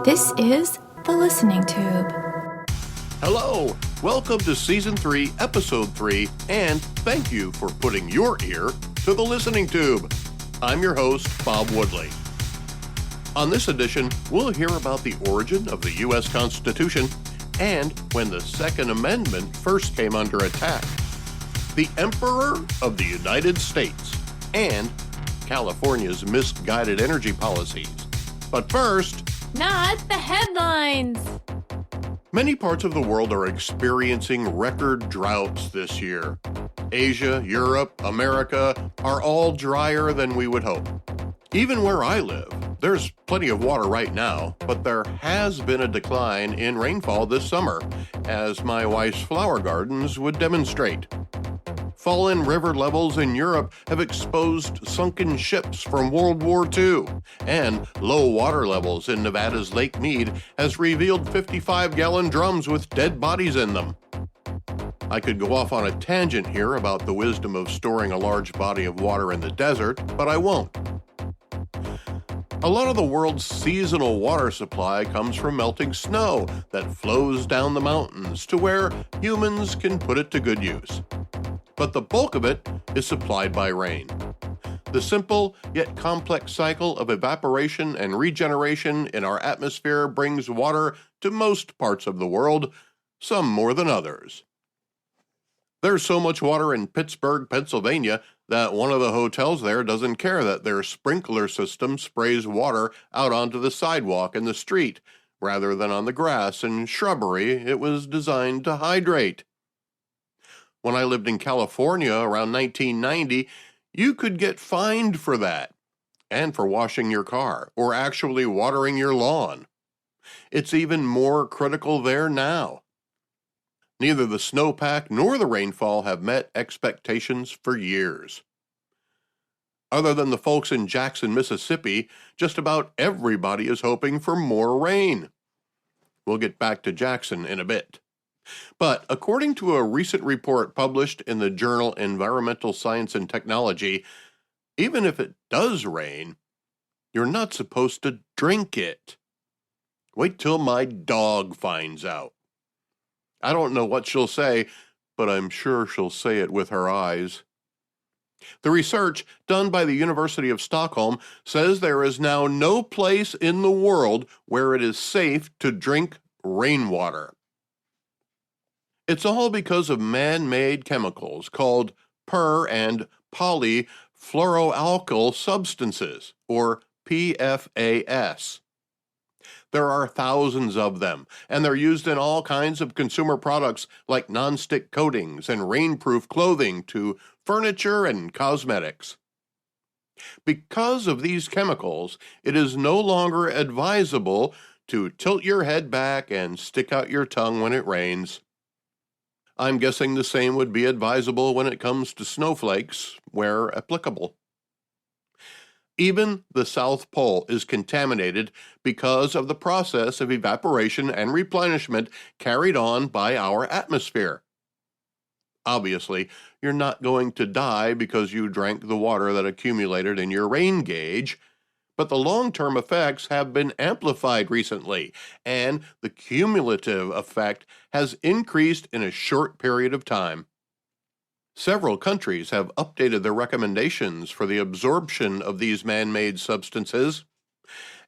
This is The Listening Tube. Hello, welcome to Season 3, Episode 3, and thank you for putting your ear to The Listening Tube. I'm your host, Bob Woodley. On this edition, we'll hear about the origin of the U.S. Constitution and when the Second Amendment first came under attack, the Emperor of the United States, and California's misguided energy policies. But first, Not the headlines! many parts of the world are experiencing record droughts this year. Asia, Europe, America are all drier than we would hope. Even where I live, there's plenty of water right now, but there has been a decline in rainfall this summer, as my wife's flower gardens would demonstrate. Fallen river levels in Europe have exposed sunken ships from World War II, and low water levels in Nevada's Lake Mead has revealed 55-gallon drums with dead bodies in them. I could go off on a tangent here about the wisdom of storing a large body of water in the desert, but I won't. A lot of the world's seasonal water supply comes from melting snow that flows down the mountains to where humans can put it to good use. But the bulk of it is supplied by rain. The simple yet complex cycle of evaporation and regeneration in our atmosphere brings water to most parts of the world, some more than others. There's so much water in Pittsburgh, Pennsylvania, that one of the hotels there doesn't care that their sprinkler system sprays water out onto the sidewalk and the street, rather than on the grass and shrubbery it was designed to hydrate. When I lived in California around 1990, you could get fined for that, and for washing your car, or actually watering your lawn. It's even more critical there now. Neither the snowpack nor the rainfall have met expectations for years. Other than the folks in Jackson, Mississippi, just about everybody is hoping for more rain. We'll get back to Jackson in a bit. But according to a recent report published in the journal Environmental Science and Technology, even if it does rain, you're not supposed to drink it. Wait till my dog finds out. I don't know what she'll say, but I'm sure she'll say it with her eyes. The research done by the University of Stockholm says there is now no place in the world where it is safe to drink rainwater. It's all because of man-made chemicals called per- and polyfluoroalkyl substances, or PFAS. There are thousands of them, and they're used in all kinds of consumer products like nonstick coatings and rainproof clothing to furniture and cosmetics. Because of these chemicals, it is no longer advisable to tilt your head back and stick out your tongue when it rains. I'm guessing the same would be advisable when it comes to snowflakes, where applicable. Even the South Pole is contaminated because of the process of evaporation and replenishment carried on by our atmosphere. Obviously, you're not going to die because you drank the water that accumulated in your rain gauge, but the long-term effects have been amplified recently, and the cumulative effect has increased in a short period of time. Several countries have updated their recommendations for the absorption of these man-made substances,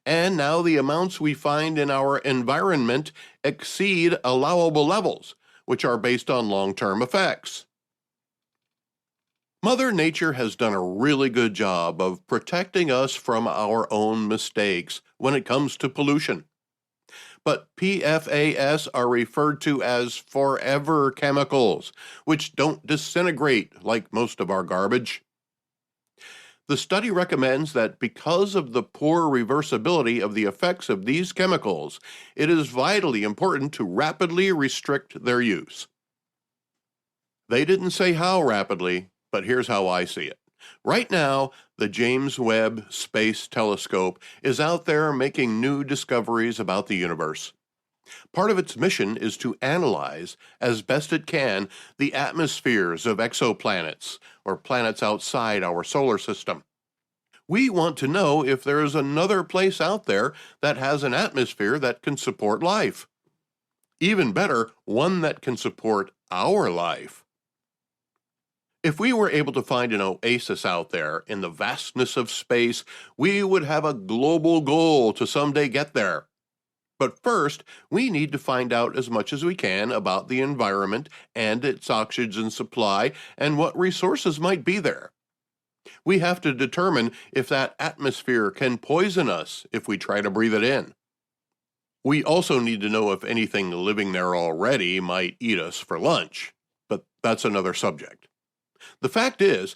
and now the amounts we find in our environment exceed allowable levels, which are based on long-term effects. Mother Nature has done a really good job of protecting us from our own mistakes when it comes to pollution. But PFAS are referred to as forever chemicals, which don't disintegrate like most of our garbage. The study recommends that because of the poor reversibility of the effects of these chemicals, it is vitally important to rapidly restrict their use. They didn't say how rapidly, but here's how I see it. Right now, the James Webb Space Telescope is out there making new discoveries about the universe. Part of its mission is to analyze, as best it can, the atmospheres of exoplanets, or planets outside our solar system. We want to know if there is another place out there that has an atmosphere that can support life. Even better, one that can support our life. If we were able to find an oasis out there in the vastness of space, we would have a global goal to someday get there. But first, we need to find out as much as we can about the environment and its oxygen supply and what resources might be there. We have to determine if that atmosphere can poison us if we try to breathe it in. We also need to know if anything living there already might eat us for lunch, but that's another subject. The fact is,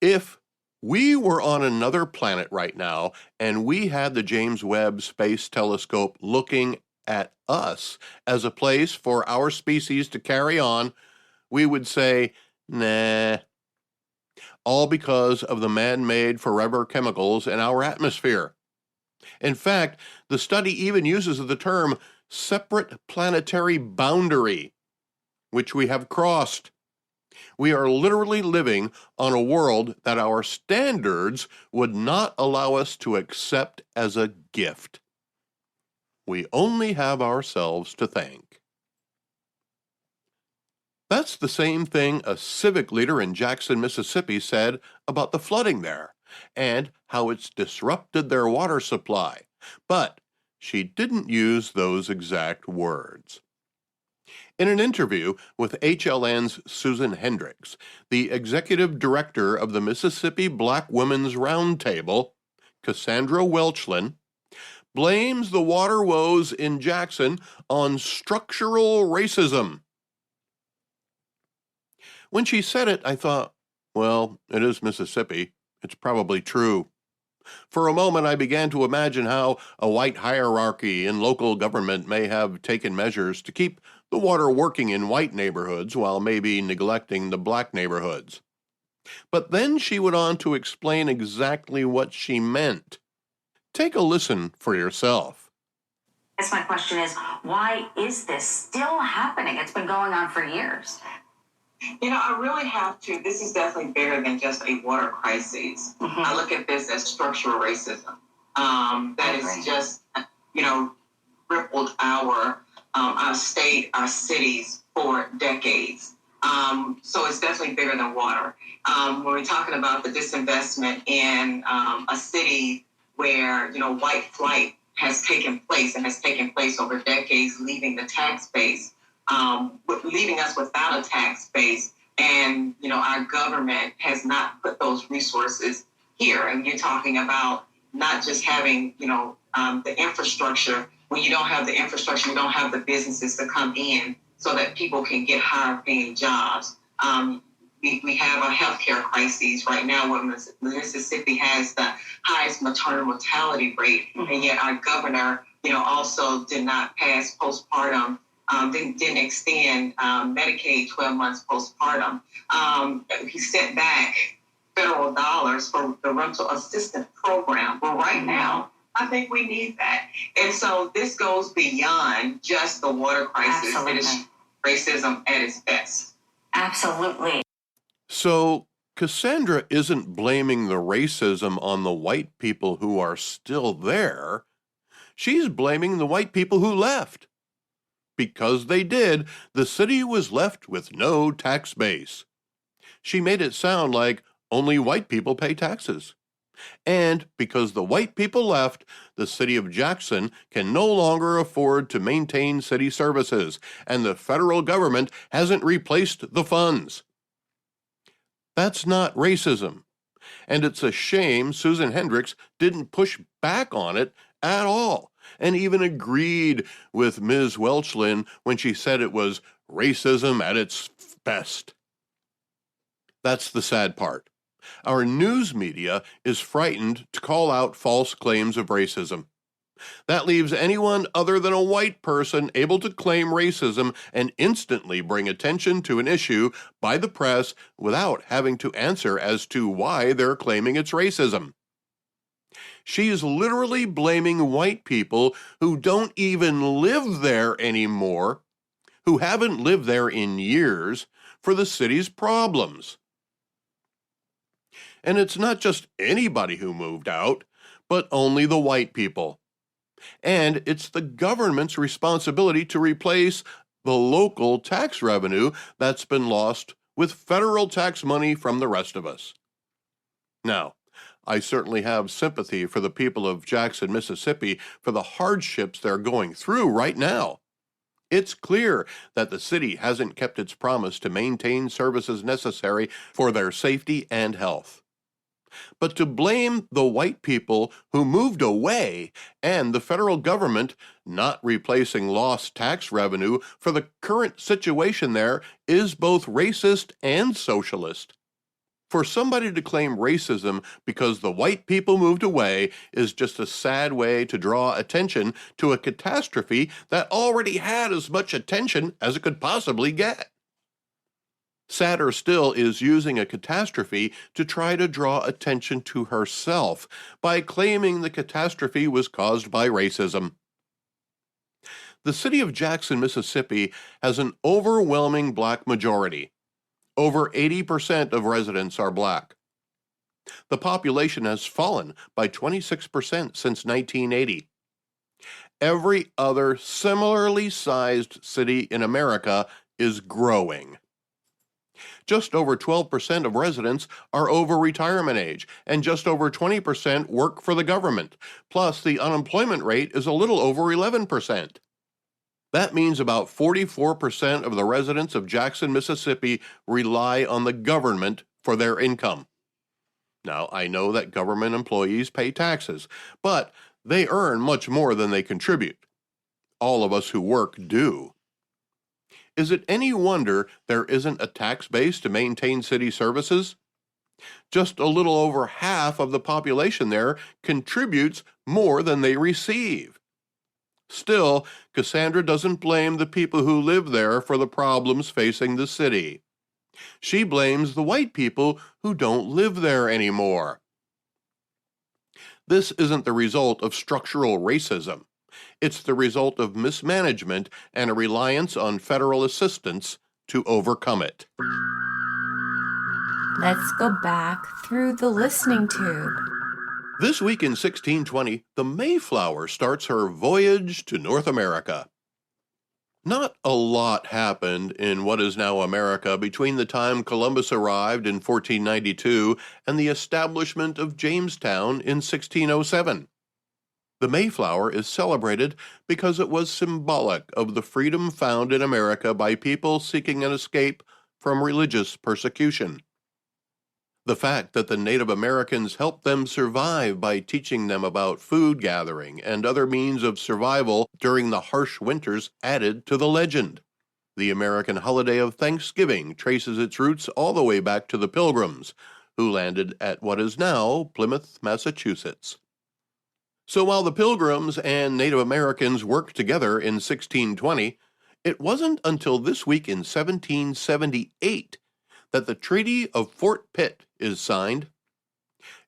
if we were on another planet right now and we had the James Webb Space Telescope looking at us as a place for our species to carry on, we would say, nah, all because of the man-made forever chemicals in our atmosphere. In fact, the study even uses the term separate planetary boundary, which we have crossed. We are literally living on a world that our standards would not allow us to accept as a gift. We only have ourselves to thank. That's the same thing a civic leader in Jackson, Mississippi said about the flooding there and how it's disrupted their water supply. But she didn't use those exact words. In an interview with HLN's Susan Hendricks, the executive director of the Mississippi Black Women's Roundtable, Cassandra Welchlin, blames the water woes in Jackson on structural racism. When she said it, I thought, well, it is Mississippi. It's probably true. For a moment, I began to imagine how a white hierarchy in local government may have taken measures to keep the water working in white neighborhoods while maybe neglecting the black neighborhoods. But then she went on to explain exactly what she meant. Take a listen for yourself. I guess my question is, why is this still happening? It's been going on for years. I really have to. This is definitely bigger than just a water crisis. I look at this as structural racism. That is just, rippled our state, our cities for decades. So it's definitely bigger than water. When we're talking about the disinvestment in a city where, white flight has taken place and has taken place over decades, leaving the tax base, leaving us without a tax base, and our government has not put those resources here. And you're talking about not just having the infrastructure. When you don't have the infrastructure, you don't have the businesses to come in so that people can get higher paying jobs. We have a healthcare crisis right now where Mississippi has the highest maternal mortality rate, and yet our governor also did not pass postpartum. Didn't extend Medicaid 12 months postpartum. He sent back federal dollars for the rental assistance program. Well, right now, I think we need that. And so this goes beyond just the water crisis. Absolutely. It is racism at its best. Absolutely. So Cassandra isn't blaming the racism on the white people who are still there. She's blaming the white people who left. Because they did, the city was left with no tax base. She made it sound like only white people pay taxes. And because the white people left, the city of Jackson can no longer afford to maintain city services, and the federal government hasn't replaced the funds. That's not racism. And it's a shame Susan Hendricks didn't push back on it at all, and even agreed with Ms. Welchlin when she said it was racism at its best. That's the sad part. Our news media is frightened to call out false claims of racism. That leaves anyone other than a white person able to claim racism and instantly bring attention to an issue by the press without having to answer as to why they're claiming it's racism. She is literally blaming white people who don't even live there anymore, who haven't lived there in years, for the city's problems. And it's not just anybody who moved out, but only the white people. And it's the government's responsibility to replace the local tax revenue that's been lost with federal tax money from the rest of us. Now, I certainly have sympathy for the people of Jackson, Mississippi, for the hardships they're going through right now. It's clear that the city hasn't kept its promise to maintain services necessary for their safety and health. But to blame the white people who moved away and the federal government not replacing lost tax revenue for the current situation there is both racist and socialist. For somebody to claim racism because the white people moved away is just a sad way to draw attention to a catastrophe that already had as much attention as it could possibly get. Sadder still is using a catastrophe to try to draw attention to herself by claiming the catastrophe was caused by racism. The city of Jackson, Mississippi has an overwhelming black majority. Over 80% of residents are black. The population has fallen by 26% since 1980. Every other similarly sized city in America is growing. Just over 12% of residents are over retirement age, and just over 20% work for the government. Plus, the unemployment rate is a little over 11%. That means about 44% of the residents of Jackson, Mississippi rely on the government for their income. Now, I know that government employees pay taxes, but they earn much more than they contribute. All of us who work do. Is it any wonder there isn't a tax base to maintain city services? Just a little over half of the population there contributes more than they receive. Still, Cassandra doesn't blame the people who live there for the problems facing the city. She blames the white people who don't live there anymore. This isn't the result of structural racism. It's the result of mismanagement and a reliance on federal assistance to overcome it. Let's go back through the listening tube. This week in 1620, the Mayflower starts her voyage to North America. Not a lot happened in what is now America between the time Columbus arrived in 1492 and the establishment of Jamestown in 1607. The Mayflower is celebrated because it was symbolic of the freedom found in America by people seeking an escape from religious persecution. The fact that the Native Americans helped them survive by teaching them about food gathering and other means of survival during the harsh winters added to the legend. The American holiday of Thanksgiving traces its roots all the way back to the Pilgrims, who landed at what is now Plymouth, Massachusetts. So while the Pilgrims and Native Americans worked together in 1620, it wasn't until this week in 1778 that the Treaty of Fort Pitt is signed.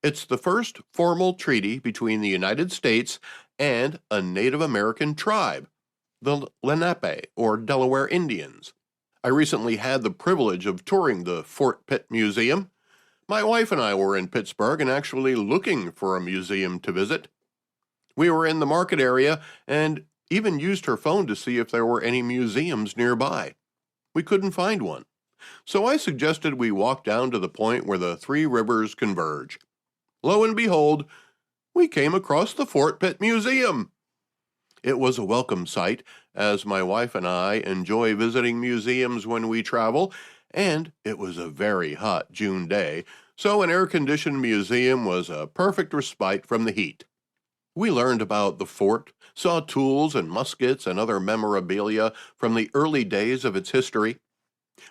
It's the first formal treaty between the United States and a Native American tribe, the Lenape, or Delaware Indians. I recently had the privilege of touring the Fort Pitt Museum. My wife and I were in Pittsburgh and actually looking for a museum to visit. We were in the market area and even used her phone to see if there were any museums nearby. We couldn't find one. So I suggested we walk down to the point where the three rivers converge. Lo and behold, we came across the Fort Pitt Museum. It was a welcome sight, as my wife and I enjoy visiting museums when we travel, and it was a very hot June day, so an air-conditioned museum was a perfect respite from the heat. We learned about the fort, saw tools and muskets and other memorabilia from the early days of its history.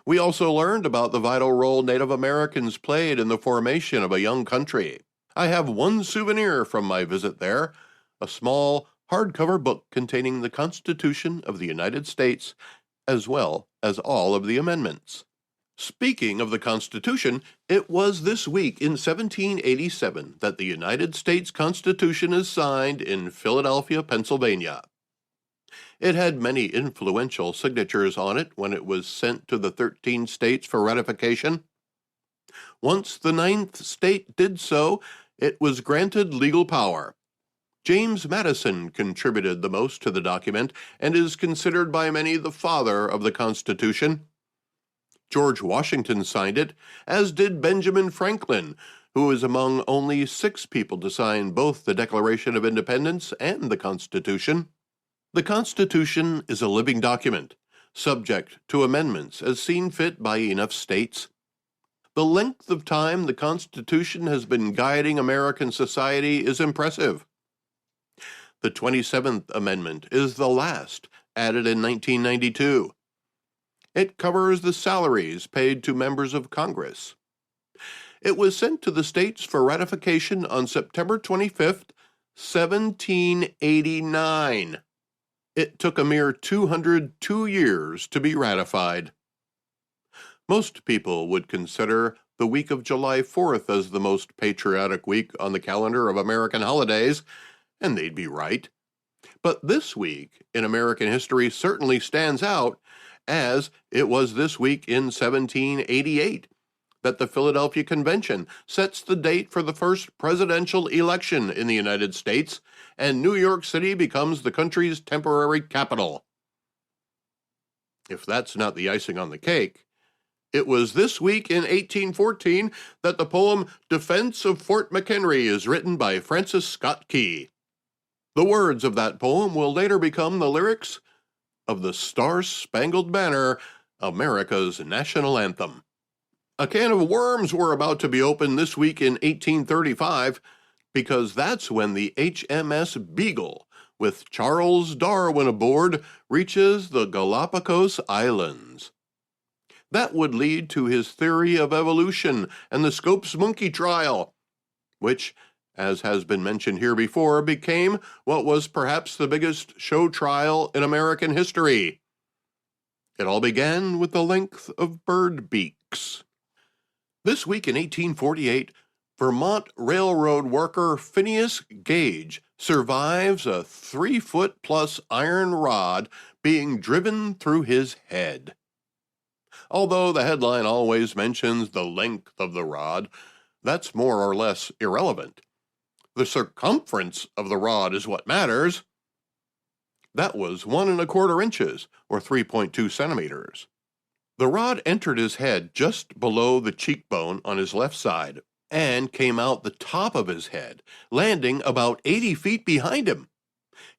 We also learned about the vital role Native Americans played in the formation of a young country. I have one souvenir from my visit there, a small hardcover book containing the Constitution of the United States, as well as all of the amendments. Speaking of the Constitution, it was this week in 1787 that the United States Constitution is signed in Philadelphia, Pennsylvania. It had many influential signatures on it when it was sent to the 13 states for ratification. Once the ninth state did so, it was granted legal power. James Madison contributed the most to the document and is considered by many the father of the Constitution. George Washington signed it, as did Benjamin Franklin, who is among only 6 people to sign both the Declaration of Independence and the Constitution. The Constitution is a living document, subject to amendments as seen fit by enough states. The length of time the Constitution has been guiding American society is impressive. The 27th Amendment is the last, added in 1992. It covers the salaries paid to members of Congress. It was sent to the states for ratification on September 25th, 1789. It took a mere 202 years to be ratified. Most people would consider the week of July 4th as the most patriotic week on the calendar of American holidays, and they'd be right. But this week in American history certainly stands out, as it was this week in 1788 that the Philadelphia Convention sets the date for the first presidential election in the United States, and New York City becomes the country's temporary capital. If that's not the icing on the cake, it was this week in 1814 that the poem Defense of Fort McHenry is written by Francis Scott Key. The words of that poem will later become the lyrics of the Star-Spangled Banner, America's national anthem. A can of worms were about to be opened this week in 1835, because that's when the HMS Beagle, with Charles Darwin aboard, reaches the Galapagos Islands. That would lead to his theory of evolution and the Scopes monkey trial, which, as has been mentioned here before, became what was perhaps the biggest show trial in American history. It all began with the length of bird beaks. This week in 1848, Vermont Railroad worker Phineas Gage survives a 3-foot-plus iron rod being driven through his head. Although the headline always mentions the length of the rod, that's more or less irrelevant. The circumference of the rod is what matters. That was 1 1/4 inches, or 3.2 centimeters. The rod entered his head just below the cheekbone on his left side and came out the top of his head, landing about 80 feet behind him.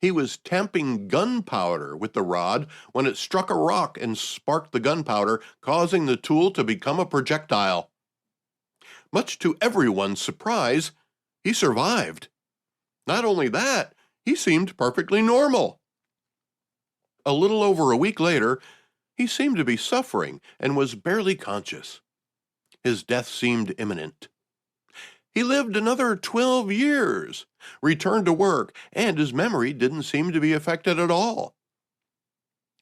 He was tamping gunpowder with the rod when it struck a rock and sparked the gunpowder, causing the tool to become a projectile. Much to everyone's surprise, he survived. Not only that, he seemed perfectly normal. A little over a week later, he seemed to be suffering and was barely conscious. His death seemed imminent. He lived another 12 years, returned to work, and his memory didn't seem to be affected at all.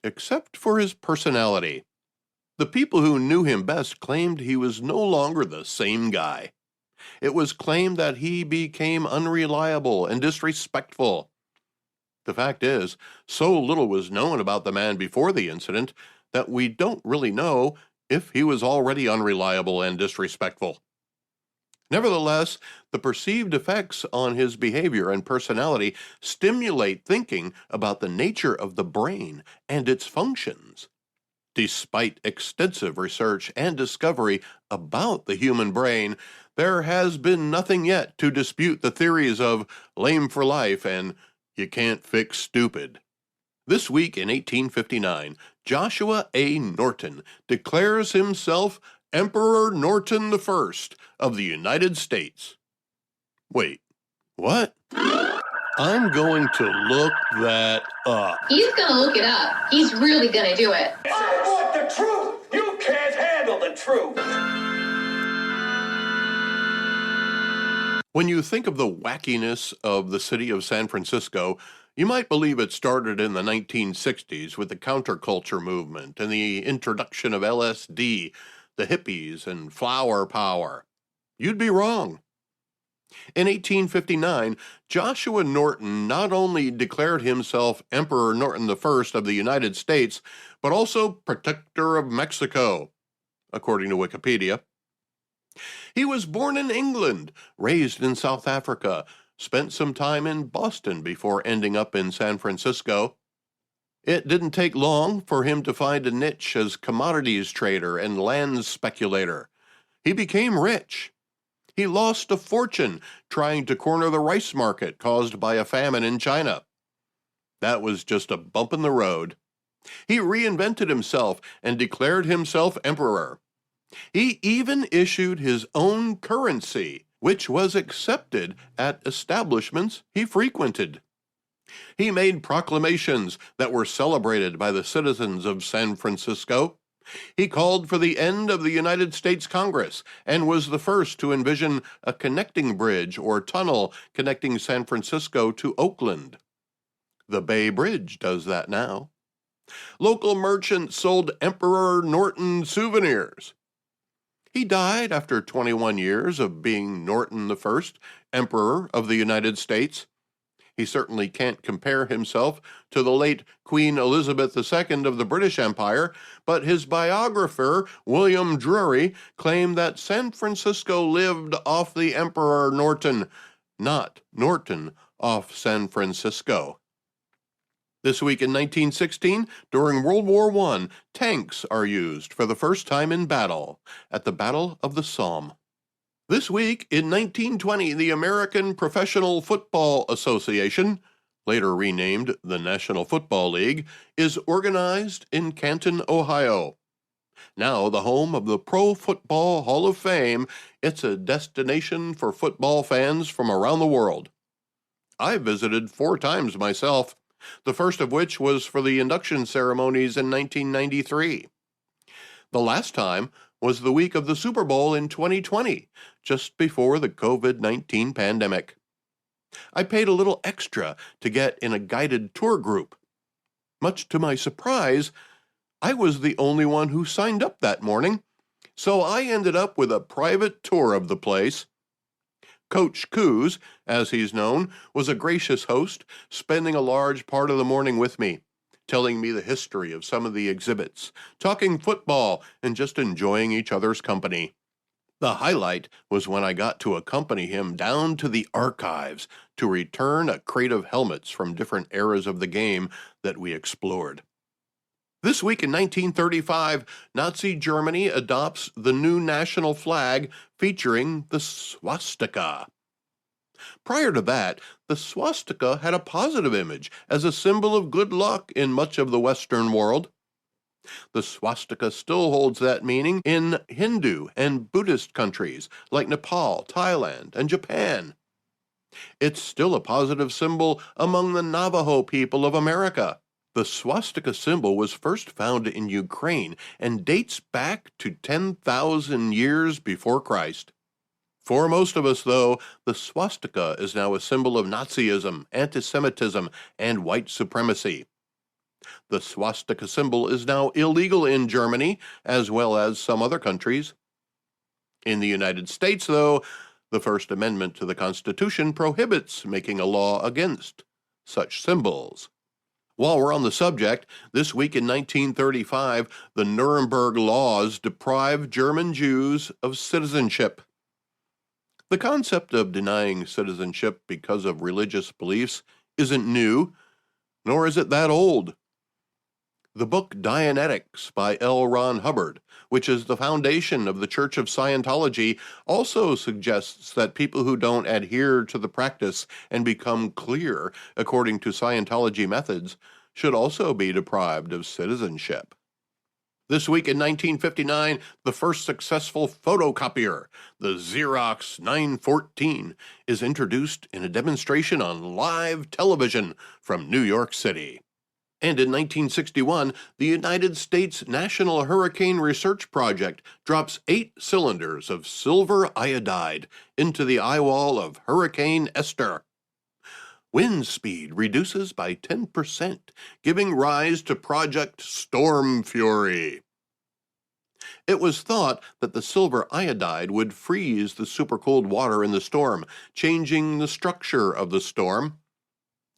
Except for his personality. The people who knew him best claimed he was no longer the same guy. It was claimed that he became unreliable and disrespectful. The fact is, so little was known about the man before the incident that we don't really know if he was already unreliable and disrespectful. Nevertheless, the perceived effects on his behavior and personality stimulate thinking about the nature of the brain and its functions. Despite extensive research and discovery about the human brain, there has been nothing yet to dispute the theories of lame for life and you can't fix stupid. This week in 1859, Joshua A. Norton declares himself Emperor Norton I of the United States. Wait, what? I'm going to look that up. He's gonna look it up. He's really gonna do it. I want the truth! You can't handle the truth! When you think of the wackiness of the city of San Francisco, you might believe it started in the 1960s with the counterculture movement and the introduction of LSD, the hippies, and flower power. You'd be wrong. In 1859, Joshua Norton not only declared himself Emperor Norton I of the United States, but also Protector of Mexico, according to Wikipedia. He was born in England, raised in South Africa, spent some time in Boston before ending up in San Francisco. It didn't take long for him to find a niche as commodities trader and land speculator. He became rich. He lost a fortune trying to corner the rice market caused by a famine in China. That was just a bump in the road. He reinvented himself and declared himself emperor. He even issued his own currency, which was accepted at establishments he frequented. He made proclamations that were celebrated by the citizens of San Francisco. He called for the end of the United States Congress and was the first to envision a connecting bridge or tunnel connecting San Francisco to Oakland. The Bay Bridge does that now. Local merchants sold Emperor Norton souvenirs. He died after 21 years of being Norton I, Emperor of the United States. He certainly can't compare himself to the late Queen Elizabeth II of the British Empire, but his biographer, William Drury, claimed that San Francisco lived off the Emperor Norton, not Norton off San Francisco. This week in 1916, during World War I, tanks are used for the first time in battle, at the Battle of the Somme. This week in 1920, the American Professional Football Association, later renamed the National Football League, is organized in Canton, Ohio. Now the home of the Pro Football Hall of Fame, it's a destination for football fans from around the world. I visited 4 times myself, the first of which was for the induction ceremonies in 1993. The last time was the week of the Super Bowl in 2020, just before the COVID-19 pandemic. I paid a little extra to get in a guided tour group. Much to my surprise, I was the only one who signed up that morning, so I ended up with a private tour of the place. Coach Coos, as he's known, was a gracious host, spending a large part of the morning with me, telling me the history of some of the exhibits, talking football, and just enjoying each other's company. The highlight was when I got to accompany him down to the archives to return a crate of helmets from different eras of the game that we explored. This week in 1935, Nazi Germany adopts the new national flag featuring the swastika. Prior to that, the swastika had a positive image as a symbol of good luck in much of the Western world. The swastika still holds that meaning in Hindu and Buddhist countries like Nepal, Thailand, and Japan. It's still a positive symbol among the Navajo people of America. The swastika symbol was first found in Ukraine and dates back to 10,000 years before Christ. For most of us, though, the swastika is now a symbol of Nazism, anti-Semitism, and white supremacy. The swastika symbol is now illegal in Germany, as well as some other countries. In the United States, though, the First Amendment to the Constitution prohibits making a law against such symbols. While we're on the subject, this week in 1935, the Nuremberg Laws deprived German Jews of citizenship. The concept of denying citizenship because of religious beliefs isn't new, nor is it that old. The book Dianetics by L. Ron Hubbard, which is the foundation of the Church of Scientology, also suggests that people who don't adhere to the practice and become clear according to Scientology methods should also be deprived of citizenship. This week in 1959, the first successful photocopier, the Xerox 914, is introduced in a demonstration on live television from New York City. And in 1961, the United States National Hurricane Research Project drops 8 cylinders of silver iodide into the eye wall of Hurricane Esther. Wind speed reduces by 10%, giving rise to Project Storm Fury. It was thought that the silver iodide would freeze the supercooled water in the storm, changing the structure of the storm.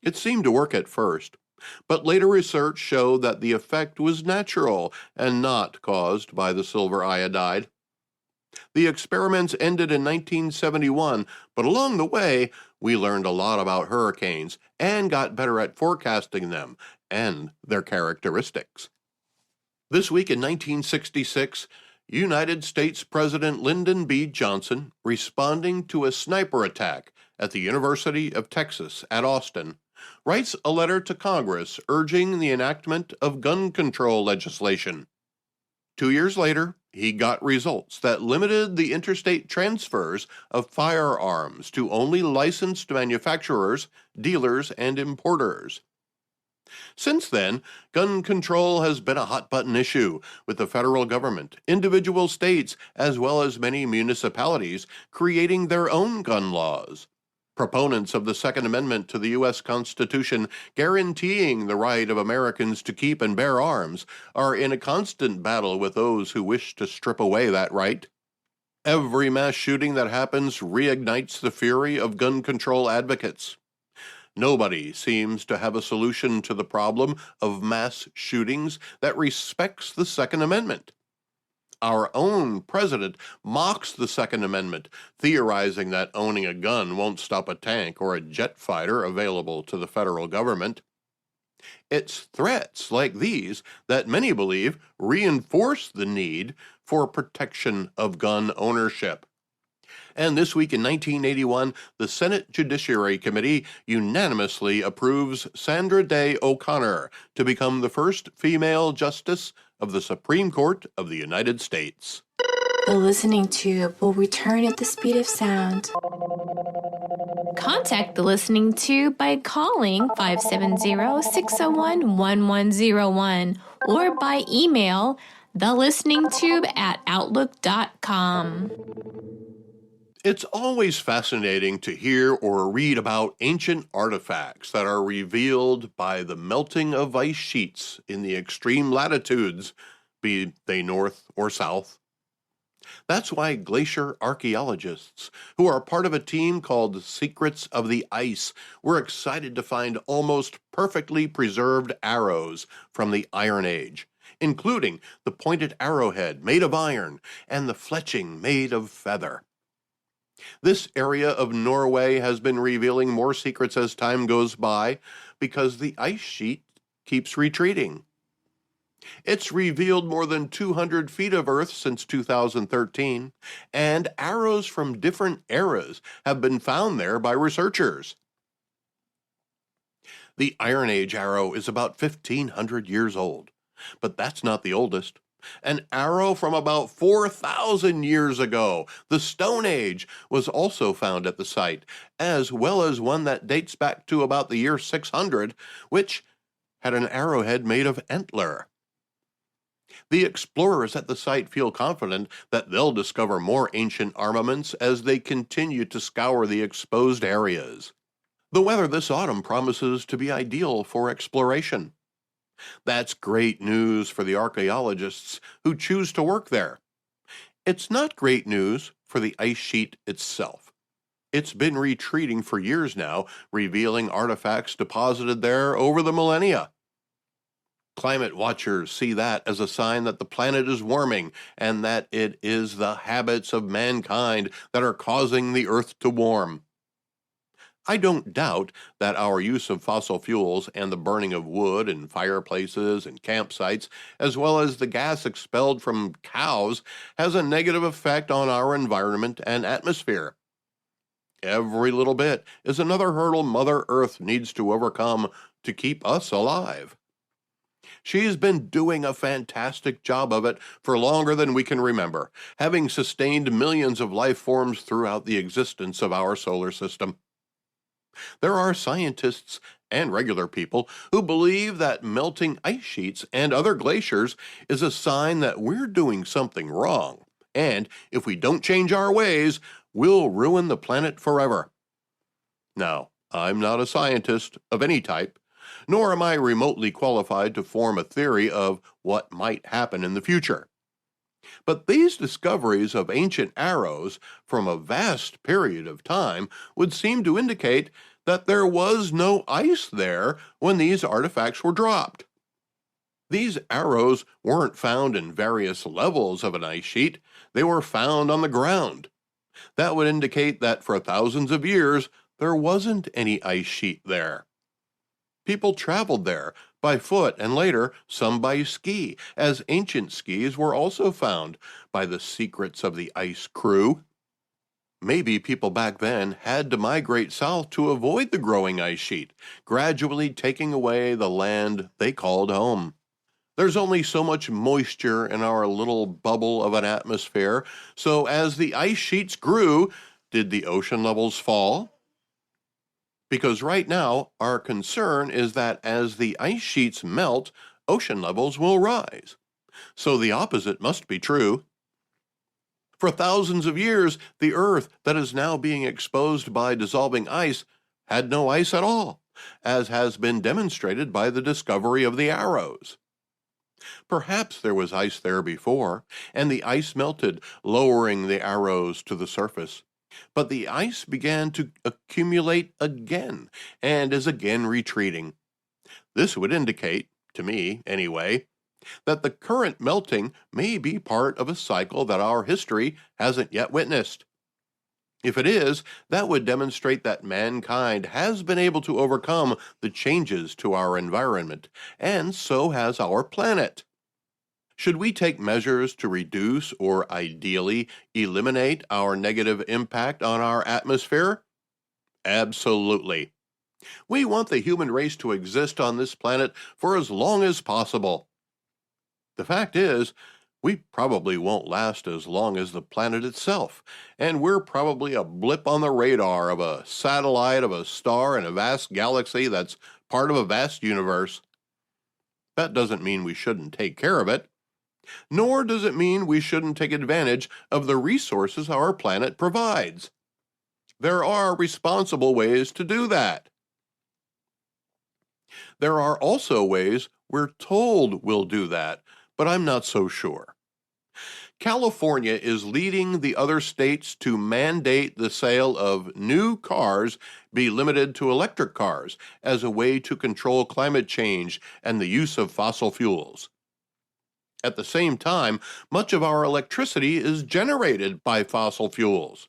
It seemed to work at first, but later research showed that the effect was natural and not caused by the silver iodide. The experiments ended in 1971, but along the way, we learned a lot about hurricanes and got better at forecasting them and their characteristics. This week in 1966, United States President Lyndon B. Johnson, responding to a sniper attack at the University of Texas at Austin, writes a letter to Congress urging the enactment of gun control legislation. 2 years later, he got results that limited the interstate transfers of firearms to only licensed manufacturers, dealers, and importers. Since then, gun control has been a hot-button issue, with the federal government, individual states, as well as many municipalities creating their own gun laws. Proponents of the Second Amendment to the U.S. Constitution, guaranteeing the right of Americans to keep and bear arms, are in a constant battle with those who wish to strip away that right. Every mass shooting that happens reignites the fury of gun control advocates. Nobody seems to have a solution to the problem of mass shootings that respects the Second Amendment. Our own president mocks the Second Amendment, theorizing that owning a gun won't stop a tank or a jet fighter available to the federal government. It's threats like these that many believe reinforce the need for protection of gun ownership. And this week in 1981, the Senate Judiciary Committee unanimously approves Sandra Day O'Connor to become the first female justice of the Supreme Court of the United States. The listening tube will return at the speed of sound. Contact the listening tube by calling 570-601-1101 or by email thelisteningtube@outlook.com. It's always fascinating to hear or read about ancient artifacts that are revealed by the melting of ice sheets in the extreme latitudes, be they north or south. That's why glacier archaeologists, who are part of a team called Secrets of the Ice, were excited to find almost perfectly preserved arrows from the Iron Age, including the pointed arrowhead made of iron and the fletching made of feather. This area of Norway has been revealing more secrets as time goes by because the ice sheet keeps retreating. It's revealed more than 200 feet of Earth since 2013, and arrows from different eras have been found there by researchers. The Iron Age arrow is about 1,500 years old, but that's not the oldest. An arrow from about 4,000 years ago, the Stone Age, was also found at the site, as well as one that dates back to about the year 600, which had an arrowhead made of antler. The explorers at the site feel confident that they'll discover more ancient armaments as they continue to scour the exposed areas. The weather this autumn promises to be ideal for exploration. That's great news for the archaeologists who choose to work there. It's not great news for the ice sheet itself. It's been retreating for years now, revealing artifacts deposited there over the millennia. Climate watchers see that as a sign that the planet is warming and that it is the habits of mankind that are causing the Earth to warm. I don't doubt that our use of fossil fuels and the burning of wood in fireplaces and campsites, as well as the gas expelled from cows, has a negative effect on our environment and atmosphere. Every little bit is another hurdle Mother Earth needs to overcome to keep us alive. She's been doing a fantastic job of it for longer than we can remember, having sustained millions of life forms throughout the existence of our solar system. There are scientists and regular people who believe that melting ice sheets and other glaciers is a sign that we're doing something wrong, and if we don't change our ways, we'll ruin the planet forever. Now, I'm not a scientist of any type, nor am I remotely qualified to form a theory of what might happen in the future. But these discoveries of ancient arrows from a vast period of time would seem to indicate that there was no ice there when these artifacts were dropped. These arrows weren't found in various levels of an ice sheet, they were found on the ground. That would indicate that for thousands of years, there wasn't any ice sheet there. People traveled there by foot and later some by ski, as ancient skis were also found by the secrets of the ice crew. Maybe people back then had to migrate south to avoid the growing ice sheet, gradually taking away the land they called home. There's only so much moisture in our little bubble of an atmosphere, so as the ice sheets grew, did the ocean levels fall? Because right now, our concern is that as the ice sheets melt, ocean levels will rise. So the opposite must be true. For thousands of years, the Earth that is now being exposed by dissolving ice had no ice at all, as has been demonstrated by the discovery of the arrows. Perhaps there was ice there before, and the ice melted, lowering the arrows to the surface. But the ice began to accumulate again, and is again retreating. This would indicate, to me anyway, that the current melting may be part of a cycle that our history hasn't yet witnessed. If it is, that would demonstrate that mankind has been able to overcome the changes to our environment, and so has our planet. Should we take measures to reduce or ideally eliminate our negative impact on our atmosphere? Absolutely. We want the human race to exist on this planet for as long as possible. The fact is, we probably won't last as long as the planet itself, and we're probably a blip on the radar of a satellite of a star in a vast galaxy that's part of a vast universe. That doesn't mean we shouldn't take care of it, nor does it mean we shouldn't take advantage of the resources our planet provides. There are responsible ways to do that. There are also ways we're told we'll do that, but I'm not so sure. California is leading the other states to mandate the sale of new cars be limited to electric cars as a way to control climate change and the use of fossil fuels. At the same time, much of our electricity is generated by fossil fuels.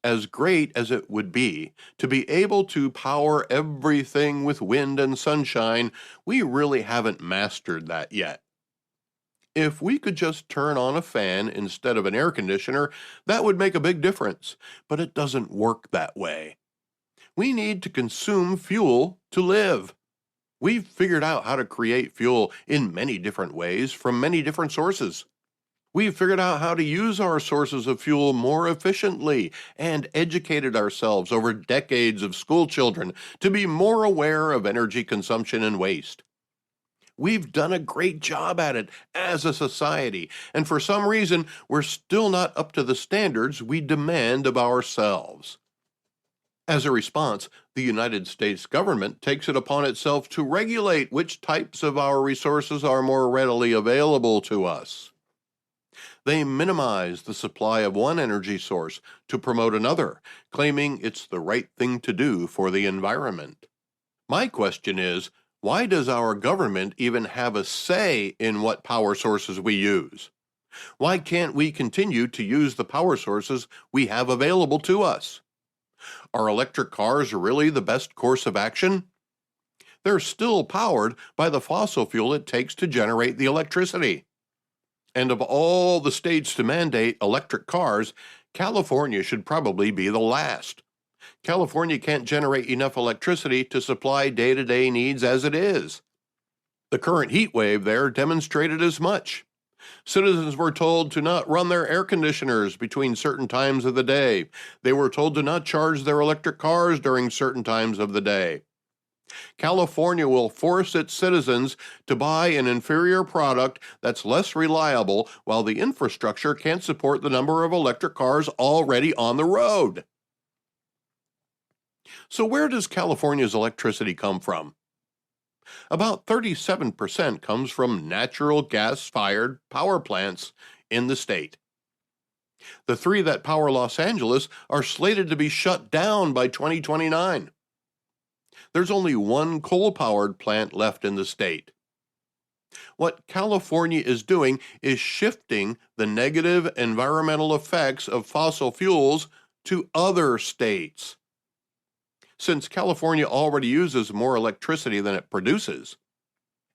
As great as it would be to be able to power everything with wind and sunshine, we really haven't mastered that yet. If we could just turn on a fan instead of an air conditioner, that would make a big difference, but it doesn't work that way. We need to consume fuel to live. We've figured out how to create fuel in many different ways from many different sources. We've figured out how to use our sources of fuel more efficiently and educated ourselves over decades of school children to be more aware of energy consumption and waste. We've done a great job at it as a society, and for some reason, we're still not up to the standards we demand of ourselves. As a response, the United States government takes it upon itself to regulate which types of our resources are more readily available to us. They minimize the supply of one energy source to promote another, claiming it's the right thing to do for the environment. My question is, why does our government even have a say in what power sources we use? Why can't we continue to use the power sources we have available to us? Are electric cars really the best course of action? They're still powered by the fossil fuel it takes to generate the electricity. And of all the states to mandate electric cars, California should probably be the last. California can't generate enough electricity to supply day-to-day needs as it is. The current heat wave there demonstrated as much. Citizens were told to not run their air conditioners between certain times of the day. They were told to not charge their electric cars during certain times of the day. California will force its citizens to buy an inferior product that's less reliable while the infrastructure can't support the number of electric cars already on the road. So where does California's electricity come from? About 37% comes from natural gas-fired power plants in the state. The 3 that power Los Angeles are slated to be shut down by 2029. There's only 1 coal-powered plant left in the state. What California is doing is shifting the negative environmental effects of fossil fuels to other states. Since California already uses more electricity than it produces,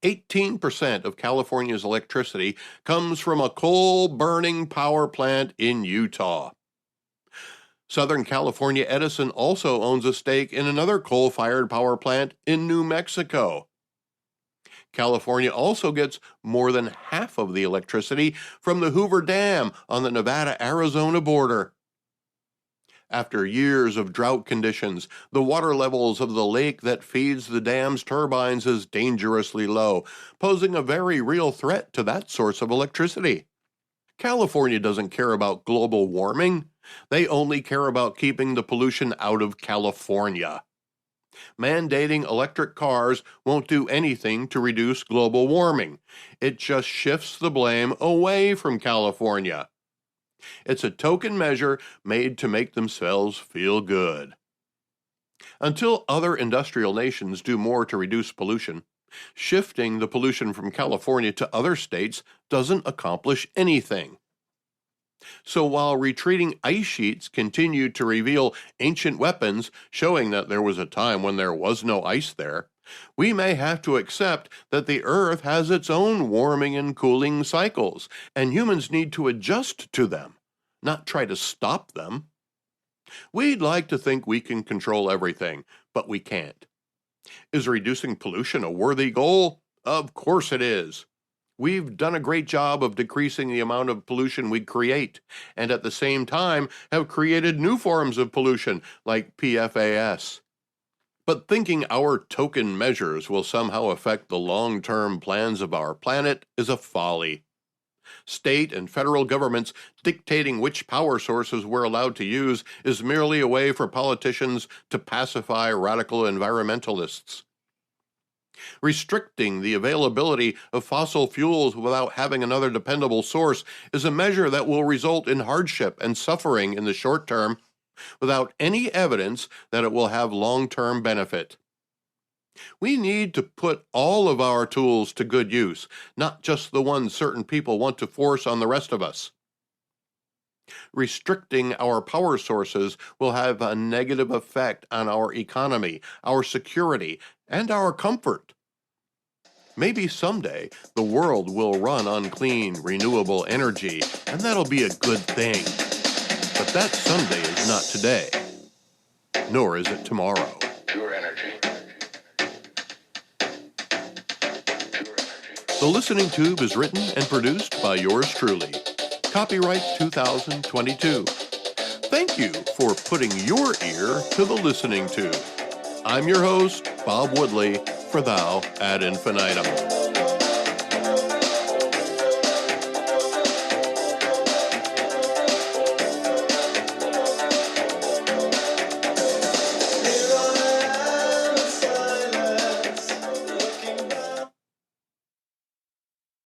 18% of California's electricity comes from a coal-burning power plant in Utah. Southern California Edison also owns a stake in another coal-fired power plant in New Mexico. California also gets more than half of the electricity from the Hoover Dam on the Nevada-Arizona border. After years of drought conditions, the water levels of the lake that feeds the dam's turbines is dangerously low, posing a very real threat to that source of electricity. California doesn't care about global warming. They only care about keeping the pollution out of California. Mandating electric cars won't do anything to reduce global warming. It just shifts the blame away from California. It's a token measure made to make themselves feel good. Until other industrial nations do more to reduce pollution, shifting the pollution from California to other states doesn't accomplish anything. So while retreating ice sheets continue to reveal ancient weapons showing that there was a time when there was no ice there, we may have to accept that the Earth has its own warming and cooling cycles, and humans need to adjust to them, not try to stop them. We'd like to think we can control everything, but we can't. Is reducing pollution a worthy goal? Of course it is. We've done a great job of decreasing the amount of pollution we create, and at the same time have created new forms of pollution like PFAS. But thinking our token measures will somehow affect the long-term plans of our planet is a folly. State and federal governments dictating which power sources we're allowed to use is merely a way for politicians to pacify radical environmentalists. Restricting the availability of fossil fuels without having another dependable source is a measure that will result in hardship and suffering in the short term, without any evidence that it will have long-term benefit. We need to put all of our tools to good use, not just the ones certain people want to force on the rest of us. Restricting our power sources will have a negative effect on our economy, our security, and our comfort. Maybe someday the world will run on clean, renewable energy, and that'll be a good thing. But that someday is not today, nor is it tomorrow. Pure energy. The Listening Tube is written and produced by yours truly. Copyright 2022. Thank you for putting your ear to the Listening Tube. I'm your host, Bob Woodley, for Thou ad Infinitum.